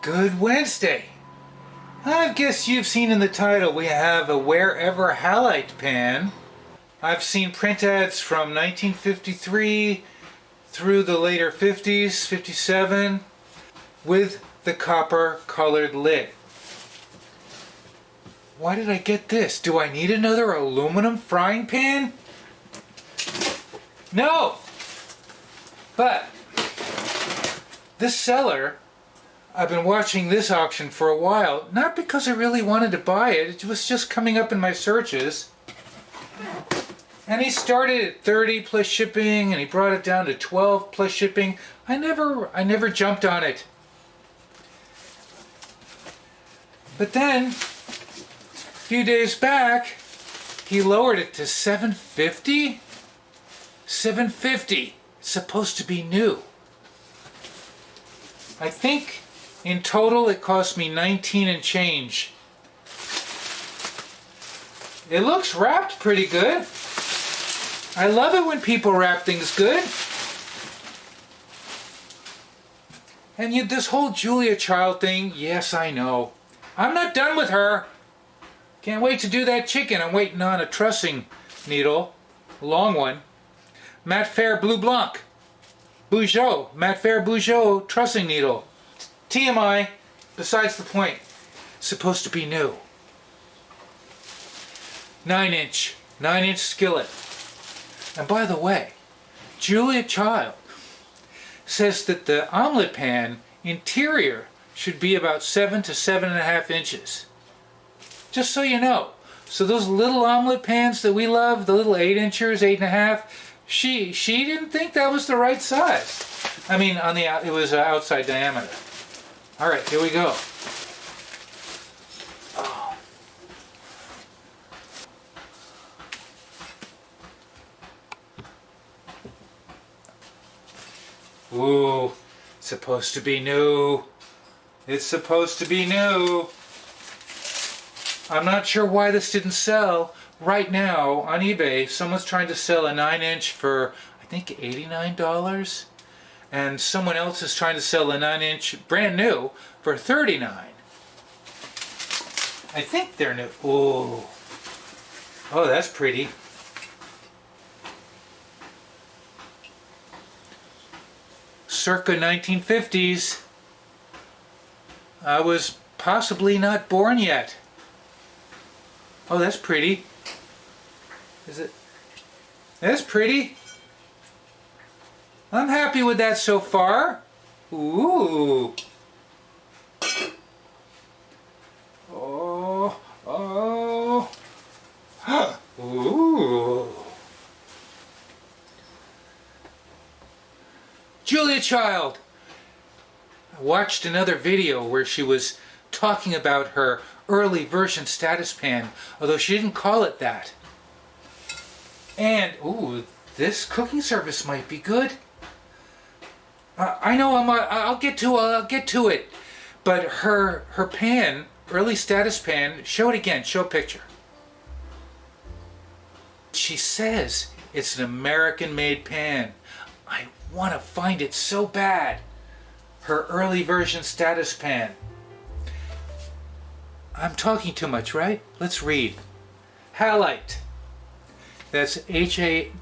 Good Wednesday. I guess you've seen in the title we have a WearEver Hallite pan. I've seen print ads from 1953 through the later 50s, 57, with the copper colored lid. Why did I get this? Do I need another aluminum frying pan? No! But this seller, I've been watching this auction for a while, not because I really wanted to buy it, it was just coming up in my searches. And he started at 30 plus shipping and he brought it down to 12 plus shipping. I never jumped on it. But then, a few days back, he lowered it to $7.50. $7.50. It's supposed to be new. I think in total it cost me 19 and change. It looks wrapped pretty good. I love it when people wrap things good. And this whole Julia Child thing, yes, I know. I'm not done with her. Can't wait to do that chicken. I'm waiting on a trussing needle, a long one. Mat Faire Bleu Blanc. Bougeot, Mat Faire Bougeot trussing needle. TMI, besides the point. Supposed to be new. 9-inch skillet. And by the way, Julia Child says that the omelet pan interior should be about 7 to 7.5 inches. Just so you know. So those little omelet pans that we love, the little 8-inchers, 8.5, she didn't think that was the right size. I mean, it was outside diameter. All right, here we go. Oh. Ooh, supposed to be new. It's supposed to be new. I'm not sure why this didn't sell. Right now on eBay, someone's trying to sell a 9-inch for, I think, $89. And someone else is trying to sell a 9-inch brand new for $39. I think they're new. Ooh. Oh, that's pretty. Circa 1950s. I was possibly not born yet. Oh, that's pretty. Is it? That's pretty. I'm happy with that so far. Ooh. Oh. Oh. Huh. Ooh. Julia Child. I watched another video where she was talking about her early version status pan, although she didn't call it that. And, ooh, this cooking service might be good. I know I'll get to it. But her pan, early status pan, show it again, show a picture. She says it's an American-made pan. I want to find it so bad. Her early version status pan. I'm talking too much, right? Let's read. Hallite. That's H-A-L-L-I-T-E.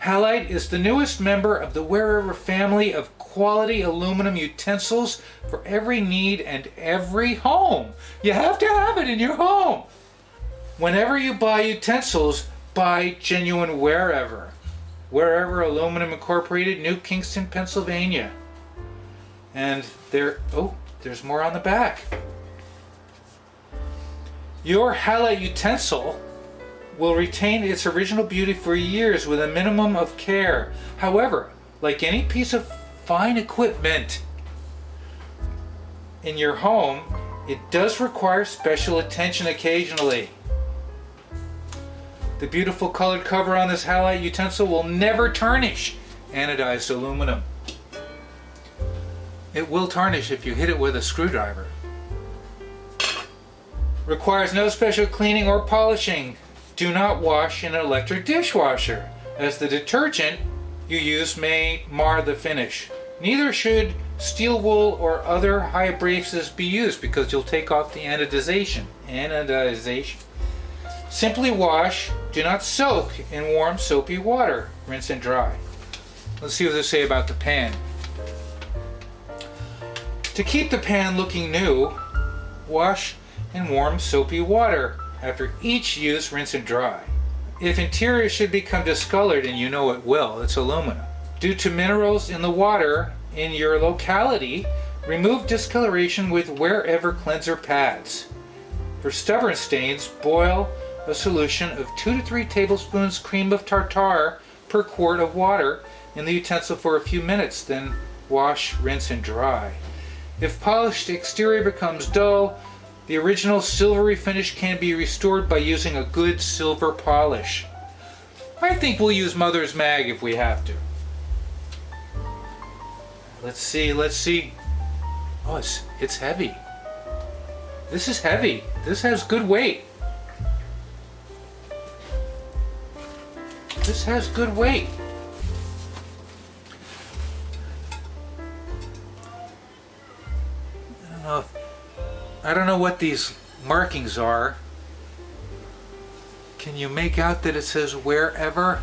Hallite is the newest member of the WearEver family of quality aluminum utensils for every need and every home. You have to have it in your home. Whenever you buy utensils, buy genuine WearEver. WearEver Aluminum Incorporated, New Kingston, Pennsylvania. And there's more on the back. Your Hallite utensil will retain its original beauty for years with a minimum of care. However, like any piece of fine equipment in your home, it does require special attention occasionally. The beautiful colored cover on this Hallite utensil will never tarnish anodized aluminum. It will tarnish if you hit it with a screwdriver. Requires no special cleaning or polishing. Do not wash in an electric dishwasher, as the detergent you use may mar the finish. Neither should steel wool or other high abrasives be used because you'll take off the anodization. Simply wash, do not soak in warm soapy water. Rinse and dry. Let's see what they say about the pan. To keep the pan looking new, wash in warm soapy water. After each use, rinse and dry. If interior should become discolored, and you know it will, it's aluminum, due to minerals in the water in your locality, remove discoloration with WearEver cleanser pads. For stubborn stains, boil a solution of 2 to 3 tablespoons cream of tartar per quart of water in the utensil for a few minutes, then wash, rinse, and dry. If polished exterior becomes dull, the original silvery finish can be restored by using a good silver polish. I think we'll use Mother's Mag if we have to. Let's see. Oh, it's heavy. This is heavy. This has good weight. This has good weight. I don't know what these markings are. Can you make out that it says WearEver?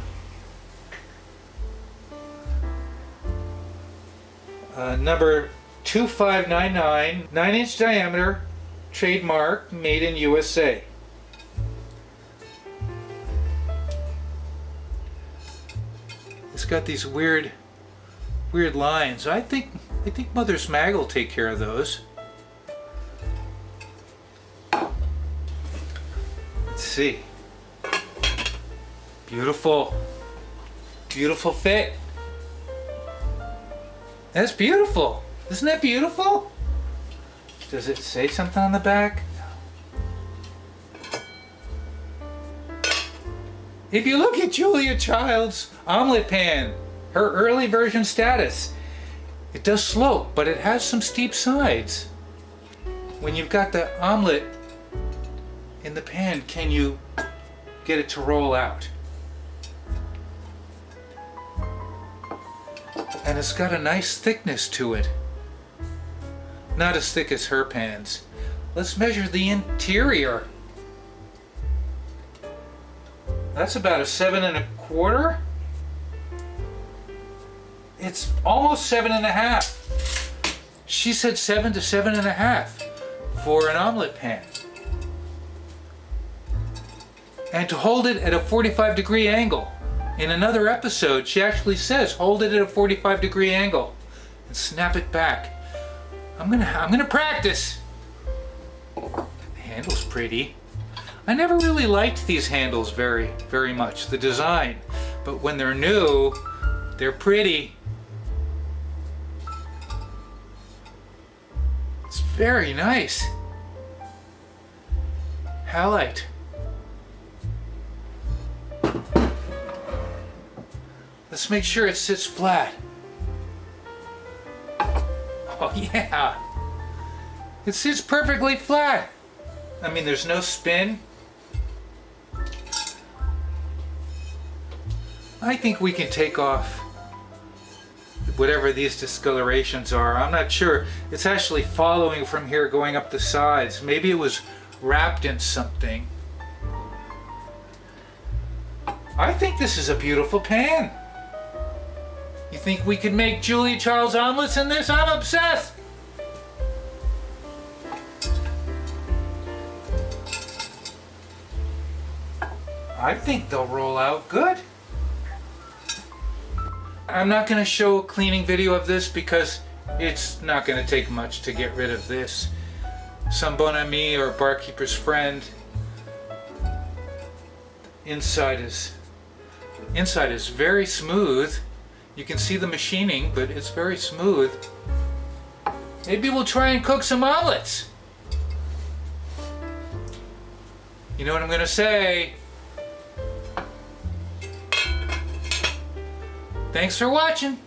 Number 2599, 9-inch diameter, trademark, made in USA. It's got these weird lines. I think Mother's Mag will take care of those. Let's see. Beautiful fit. That's beautiful. Isn't that beautiful? Does it say something on the back? If you look at Julia Child's omelet pan, her early version status, it does slope, but it has some steep sides. When you've got the omelet in the pan, can you get it to roll out? And it's got a nice thickness to it. Not as thick as her pans. Let's measure the interior. That's about a 7 1/4. It's almost 7 1/2. She said 7 to 7 1/2 for an omelet pan. And to hold it at a 45-degree angle. In another episode, she actually says hold it at a 45-degree angle and snap it back. I'm gonna practice. The handle's pretty. I never really liked these handles very much, the design, but when they're new, they're pretty. It's very nice. Hallite. Let's make sure it sits flat. Oh yeah, it sits perfectly flat. I mean, there's no spin. I think we can take off whatever these discolorations are. I'm not sure. It's actually following from here going up the sides. Maybe it was wrapped in something. I think this is a beautiful pan. You think we could make Julia Child's omelets in this? I'm obsessed. I think they'll roll out good. I'm not going to show a cleaning video of this because it's not going to take much to get rid of this. Some bon ami or barkeeper's friend. Inside is very smooth. You can see the machining, but it's very smooth. Maybe we'll try and cook some omelets. You know what I'm going to say? Thanks for watching.